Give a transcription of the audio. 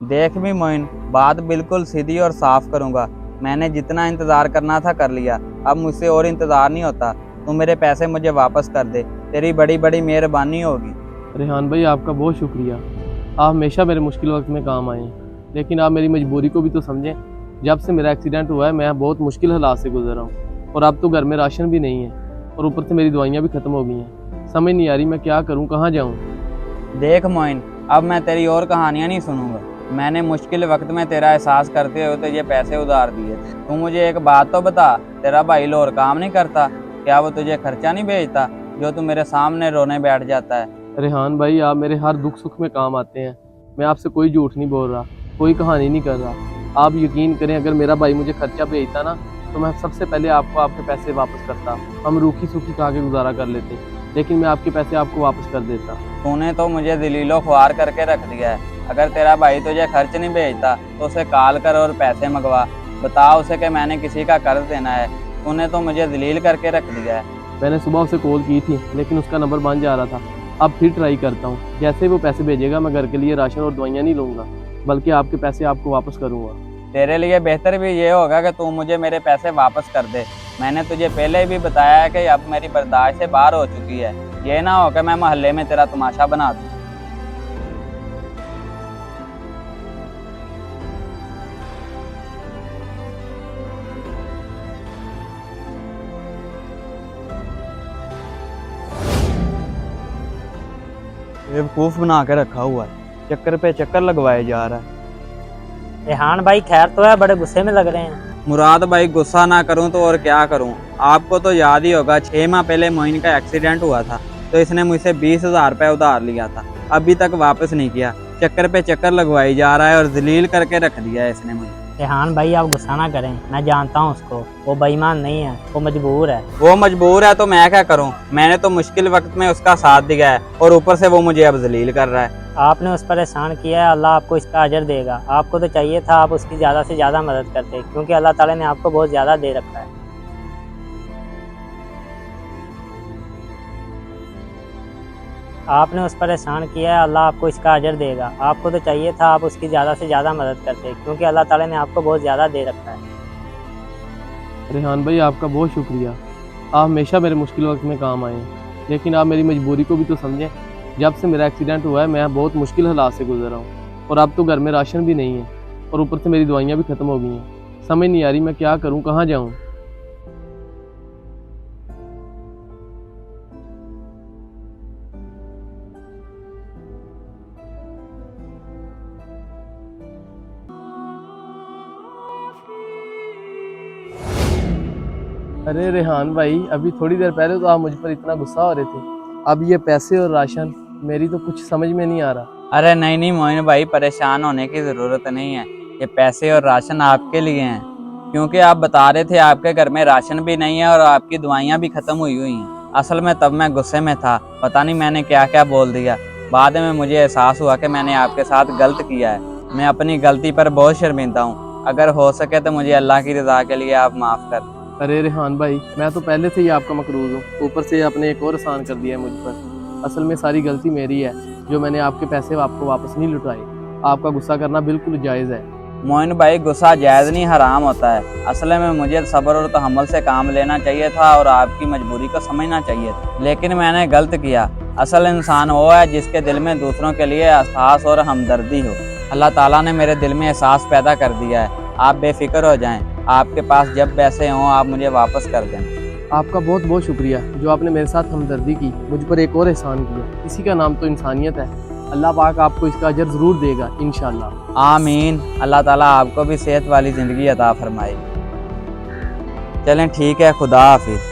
देख भी मोइन, बात बिल्कुल सीधी और साफ करूंगा। मैंने जितना इंतज़ार करना था कर लिया, अब मुझसे और इंतज़ार नहीं होता। तू मेरे पैसे मुझे वापस कर दे, तेरी बड़ी बड़ी मेहरबानी होगी। रेहान भाई, आपका बहुत शुक्रिया। आप हमेशा मेरे मुश्किल वक्त में काम आए हैं, लेकिन आप मेरी मजबूरी को भी तो समझें। जब से मेरा एक्सीडेंट हुआ है मैं बहुत मुश्किल हालात से गुजर रहा हूँ, और अब तो घर में राशन भी नहीं है, और ऊपर से मेरी दवाइयाँ भी ख़त्म हो गई हैं। समझ नहीं आ रही मैं क्या करूँ, कहाँ जाऊँ। देख मोइन, अब मैं तेरी और कहानियाँ नहीं सुनूंगा। मैंने मुश्किल वक्त में तेरा एहसास करते हुए तुझे पैसे उधार दिए थे। तू मुझे एक बात तो बता, तेरा भाई लोर काम नहीं करता? क्या वो तुझे खर्चा नहीं भेजता जो तू मेरे सामने रोने बैठ जाता है? रेहान भाई, आप मेरे हर दुख सुख में काम आते हैं। मैं आपसे कोई झूठ नहीं बोल रहा, कोई कहानी नहीं कर रहा। आप यकीन करें, अगर मेरा भाई मुझे खर्चा भेजता ना, तो मैं सबसे पहले आपको आपके पैसे वापस करता। हम रूखी सूखी खा के गुजारा कर लेते, लेकिन मैं आपके पैसे आपको वापस कर देता। तूने तो मुझे दलीलो ख्वार करके रख दिया है। अगर तेरा भाई तुझे खर्च नहीं भेजता तो उसे कॉल कर और पैसे मंगवा। बता उसे कि मैंने किसी का कर्ज देना है। तूने तो मुझे दलील करके रख दिया है। मैंने सुबह उसे कॉल की थी, लेकिन उसका नंबर बंद जा रहा था। अब फिर ट्राई करता हूँ। जैसे ही वो पैसे भेजेगा, मैं घर के लिए राशन और दवाइयाँ नहीं लूँगा, बल्कि आपके पैसे आपको वापस करूँगा। तेरे लिए बेहतर भी ये होगा कि तू मुझे मेरे पैसे वापस कर दे। मैंने तुझे पहले भी बताया है कि अब मेरी बर्दाश्त से बाहर हो चुकी है। ये ना हो कि मैं मोहल्ले में तेरा तमाशा बना दूँ। बेवकूफ़ बना के रखा हुआ है, चक्कर पे चक्कर लगवाए जा रहा है। रेहान भाई खैर तो है, बड़े गुस्से में लग रहे हैं। मुराद भाई, गुस्सा ना करूं तो और क्या करूं। आपको तो याद ही होगा, 6 माह पहले मोइन का एक्सीडेंट हुआ था तो इसने मुझसे 20,000 रुपये उधार लिया था, अभी तक वापस नहीं किया। चक्कर पे चक्कर लगवाई जा रहा है और जलील करके रख दिया है इसने मुझे। रेहान भाई आप गुस्सा ना करें, मैं जानता हूँ उसको, वो बेईमान नहीं है, वो मजबूर है। वो मजबूर है तो मैं क्या करूं? मैंने तो मुश्किल वक्त में उसका साथ दिया है और ऊपर से वो मुझे अब जलील कर रहा है। आपने उस पर एहसान किया है, अल्लाह आपको इसका अजर देगा। आपको तो चाहिए था आप उसकी ज़्यादा से ज़्यादा मदद करते, क्योंकि अल्लाह ताला ने आपको बहुत ज़्यादा दे रखा है। आपने उस पर एहसान किया है, अल्लाह आपको इसका अजर देगा। आपको तो चाहिए था आप उसकी ज़्यादा से ज़्यादा मदद करते, क्योंकि अल्लाह ताला ने आपको बहुत ज़्यादा दे रखा है। रेहान भाई, आपका बहुत शुक्रिया। आप हमेशा मेरे मुश्किल वक्त में काम आए हैं, लेकिन आप मेरी मजबूरी को भी तो समझें। जब से मेरा एक्सीडेंट हुआ है मैं बहुत मुश्किल हालात से गुजर रहा हूँ, और अब तो घर में राशन भी नहीं है, और ऊपर से मेरी दवाइयाँ भी ख़त्म हो गई हैं। समझ नहीं आ रही मैं क्या करूँ, कहाँ जाऊँ। अरे रेहान भाई, अभी थोड़ी देर पहले तो आप मुझ पर इतना गुस्सा हो रहे थे, अब ये पैसे और राशन, मेरी तो कुछ समझ में नहीं आ रहा। अरे नहीं नहीं मोइन भाई, परेशान होने की ज़रूरत नहीं है। ये पैसे और राशन आपके लिए हैं, क्योंकि आप बता रहे थे आपके घर में राशन भी नहीं है और आपकी दवाइयाँ भी ख़त्म हुई हुई हैं। असल में तब मैं गुस्से में था, पता नहीं मैंने क्या क्या बोल दिया। बाद में मुझे एहसास हुआ कि मैंने आपके साथ गलत किया है। मैं अपनी गलती पर बहुत शर्मिंदा हूँ। अगर हो सके तो मुझे अल्लाह की रज़ा के लिए आप माफ़ कर दें। अरे रेहान भाई, मैं तो पहले से ही आपका मकरूज़ हूँ, ऊपर से आपने एक और एहसान कर दिया है मुझ पर। असल में सारी गलती मेरी है, जो मैंने आपके पैसे आपको वापस नहीं लुटाए। आपका गुस्सा करना बिल्कुल जायज़ है। मोइन भाई, गुस्सा जायज़ नहीं हराम होता है। असल में मुझे सब्र और तहम्मुल से काम लेना चाहिए था और आपकी मजबूरी को समझना चाहिए था, लेकिन मैंने गलत किया। असल इंसान वो है जिसके दिल में दूसरों के लिए एहसास और हमदर्दी हो। अल्लाह ताला ने मेरे दिल में एहसास पैदा कर दिया है। आप बेफिक्र हो जाएं, आपके पास जब पैसे हों आप मुझे वापस कर दें। आपका बहुत बहुत शुक्रिया, जो आपने मेरे साथ हमदर्दी की, मुझ पर एक और एहसान किया। इसी का नाम तो इंसानियत है। अल्लाह पाक आपको इसका अजर ज़रूर देगा इंशाअल्लाह। आमीन। अल्लाह ताला आपको भी सेहत वाली ज़िंदगी अता फरमाए। चलें ठीक है, खुदा हाफिज़।